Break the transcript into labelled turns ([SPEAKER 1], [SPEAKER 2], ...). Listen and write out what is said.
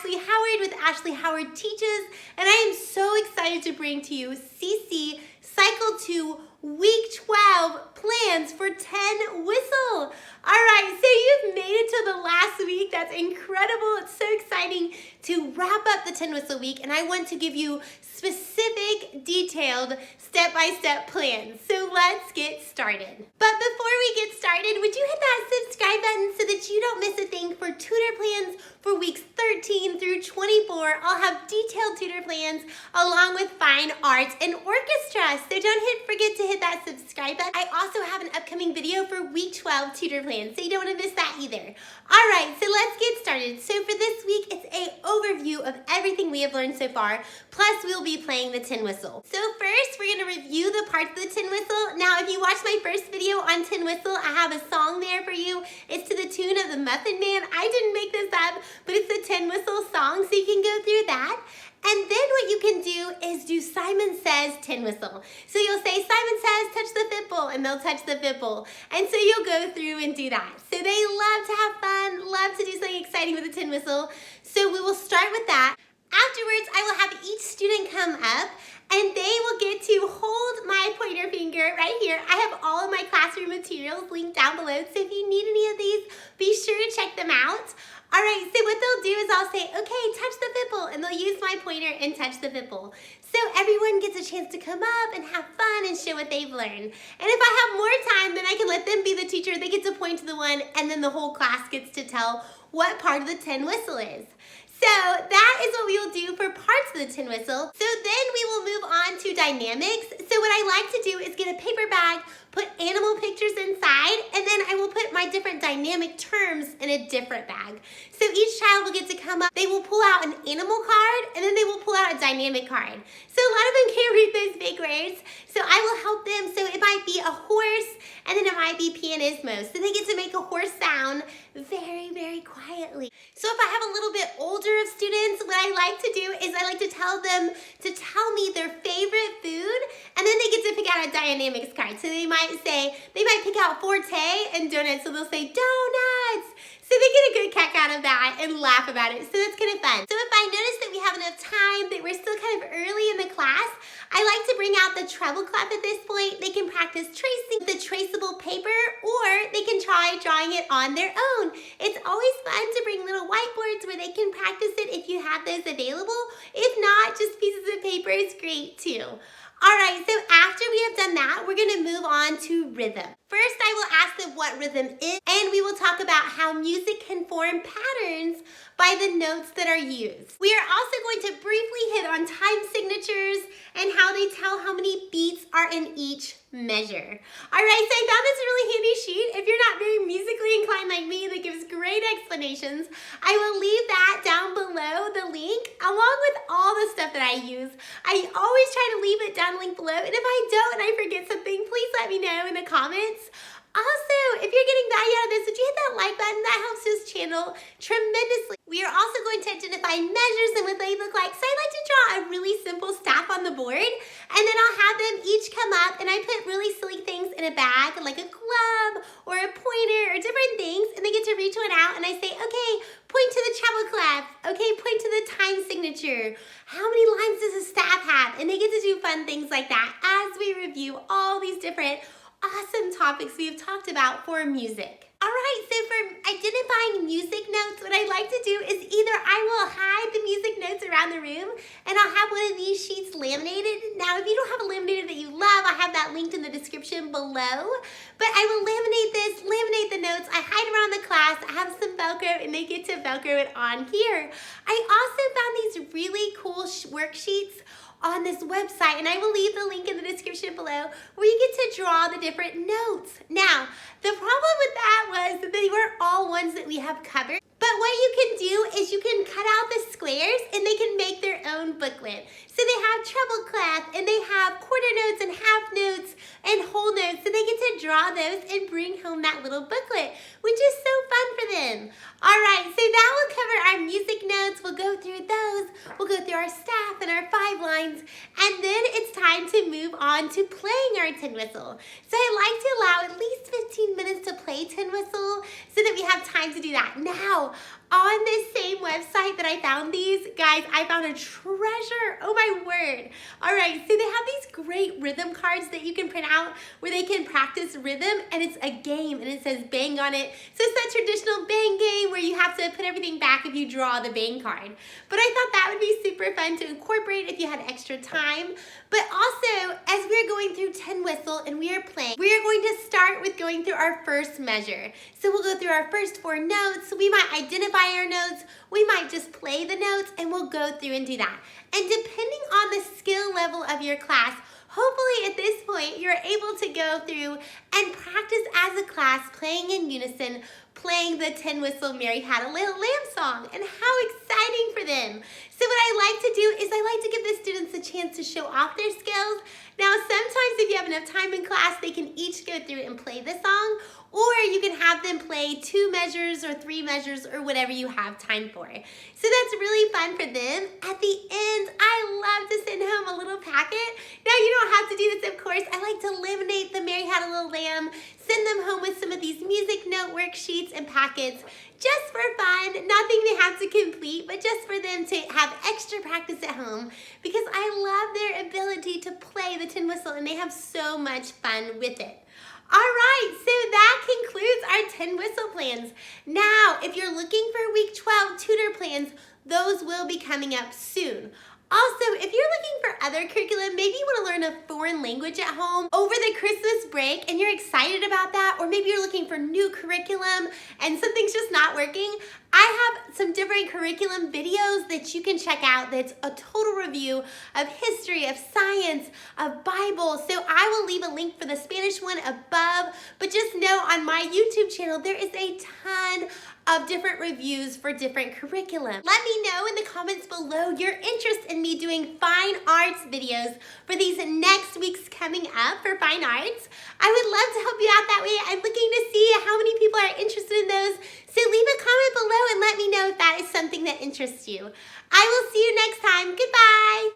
[SPEAKER 1] Ashley Howard with Ashley Howard Teaches, and I am so excited to bring to you CC Cycle 2 Week 12 plans for 10 Whistle. All right, so you've made it to the last week. That's incredible. It's so exciting to wrap up the 10 Whistle week, and I want to give you specific, detailed, step-by-step plans. So let's get started. But before we get started, would you hit that subscribe button so that you don't miss a thing for tutor plans for weeks 13 through 24. I'll have detailed tutor plans along with fine arts and orchestra. So don't forget to hit that subscribe button. I also have an upcoming video for week 12 tutor plans, so you don't want to miss that either. All right, so let's get started. So for this week, it's an overview of everything we have learned so far, plus we'll be playing the tin whistle. So first, we're gonna review the parts of the tin whistle. Now, if you watched my first video on tin whistle, I have a song there for you. It's to the tune of the Muffin Man. I didn't make this up, but it's the tin whistle song, so you can go through that. And then what you can do is do Simon Says tin whistle. So you'll say, Simon says, touch the fipple, and they'll touch the fipple. And so you'll go through and do that. So they love to have fun, love to do something exciting with the tin whistle. So we will start with that. Afterwards, I will have each student come up and they will get to hold my pointer finger right here. I have all of my classroom materials linked down below, so if you need any of these, be sure to check them out. All right, so what they'll do is I'll say, okay, touch the fipple, and they'll use my pointer and touch the fipple. So everyone gets a chance to come up and have fun and show what they've learned. And if I have more time, then I can let them be the teacher. They get to point to the one, and then the whole class gets to tell what part of the tin whistle is. So that is what we will do for parts of the tin whistle. So then we will move on to dynamics. So what I like to do is get a paper bag, put animal pictures inside, and then I will put my different dynamic terms in a different bag. So each child will get to come up, they will pull out an animal card, and then they will pull out a dynamic card. So a lot of them can't read those big words, so I will help them. So it might be a horse, and then it might be pianismo. So they get to make a horse sound very, very quietly. So if I have a little bit older of students, what I like to do is I like to tell them to tell me their favorite food, and then they get to pick out a dynamics card. So they might pick out forte and donuts, so they'll say donuts. So they get a good kick out of that and laugh about it. So that's kind of fun. So if I notice that we have enough time, that we're still kind of early in the class, I like to bring out the treble clef at this point. They can practice tracing the traceable paper, or they can try drawing it on their own. It's always fun to bring little whiteboards where they can practice it if you have those available. If not, just pieces of paper is great too. All right, so after we have done that, we're gonna move on to rhythm. First, I will ask them what rhythm is, and we will talk about how music can form patterns by the notes that are used. We are also going to briefly hit on time signatures and how they tell how many beats are in each measure. All right, so I found this really handy sheet. If you're not very musically inclined like me, that gives great explanations. I will leave that down below, the link, along with all the stuff that I use. I always try to leave it down linked below, and if I don't and I forget something, please let me know in the comments. Also, if you're getting value out of this, would you hit that like button? That helps this channel tremendously. We are also going to identify measures and what they look like. So I like to draw a really simple staff on the board, and then I'll have them each come up, and I put really silly things in a bag, like a glove or a pointer or different things, and they get to reach one out, and I say, okay, point to the treble clef. Okay, point to the time signature. How many lines does a staff have? And they get to do fun things like that as we review all these different awesome topics we have talked about for music. All right, so for identifying music notes, what I like to do is either I will hide the music notes around the room, and I'll have one of these sheets laminated. Now, if you don't have a laminator that you love, I have that linked in the description below. But I will laminate the notes. I hide around the class. I have some Velcro, and they get to Velcro it on here. I also found these really cool worksheets on this website, and I will leave the link in the description below, where you get to draw the different notes. Now, the problem with that was that they weren't all ones that we have covered. But what you can do is you can cut out the squares, and they can make their own booklet. So they have treble clef, and they have quarter notes and half notes and whole notes. So they get to draw those and bring home that little booklet, which is so fun for them. All right, so that will cover our music notes. We'll go through those. We'll go through our staff and our 5 lines, and then it's time to move on to playing our tin whistle. So I like to allow at least 15 minutes to play tin whistle so that we have time to do that. Now, on this same website that I found these. Guys, I found a treasure. Oh my word. All right, so they have these great rhythm cards that you can print out where they can practice rhythm, and it's a game, and it says bang on it. So it's that traditional bang game where you have to put everything back if you draw the bang card. But I thought that would be super fun to incorporate if you had extra time. But also, as we're going through 10 Whistle and we are playing, we are going to start with going through our first measure. So we'll go through our first 4 notes. We might identify our notes. We might just play the notes, and we'll go through and do that. And depending on the skill level of your class, hopefully at this point you're able to go through and practice as a class playing in unison, playing the 10 Whistle Mary Had a Little Lamb song, and how exciting for them. So what I like to do is I like to give the students a chance to show off their skills. Now sometimes if you have enough time in class, they can each go through and play the song, or you can have them play 2 measures or 3 measures or whatever you have time for. So that's really fun for them. At the end, I love to send home a little packet. Now you don't have to do this, of course. I like to laminate the Mary Had a Little Lamb, send them home with some of these music note worksheets and packets just for fun. Nothing they have to complete, but just for them to have extra practice at home, because I love their ability to play the 10 Whistle, and they have so much fun with it. All right, so that concludes our 10 Whistle plans. Now, if you're looking for week 12 tutor plans, those will be coming up soon. Also, if you're looking for other curriculum, maybe you want to learn a foreign language at home over the Christmas break and you're excited about that, or maybe you're looking for new curriculum and something's just not working, I have some different curriculum videos that you can check out that's a total review of history, of science, of Bible. So I will leave a link for the Spanish one above, but just know on my YouTube channel, there is a ton of different reviews for different curriculum. Let me know in the comments below your interest in me doing fine arts videos for these next weeks coming up for fine arts. I would love to help you out that way. I'm looking to see how many people are interested in those. So leave a comment below and let me know if that is something that interests you. I will see you next time. Goodbye.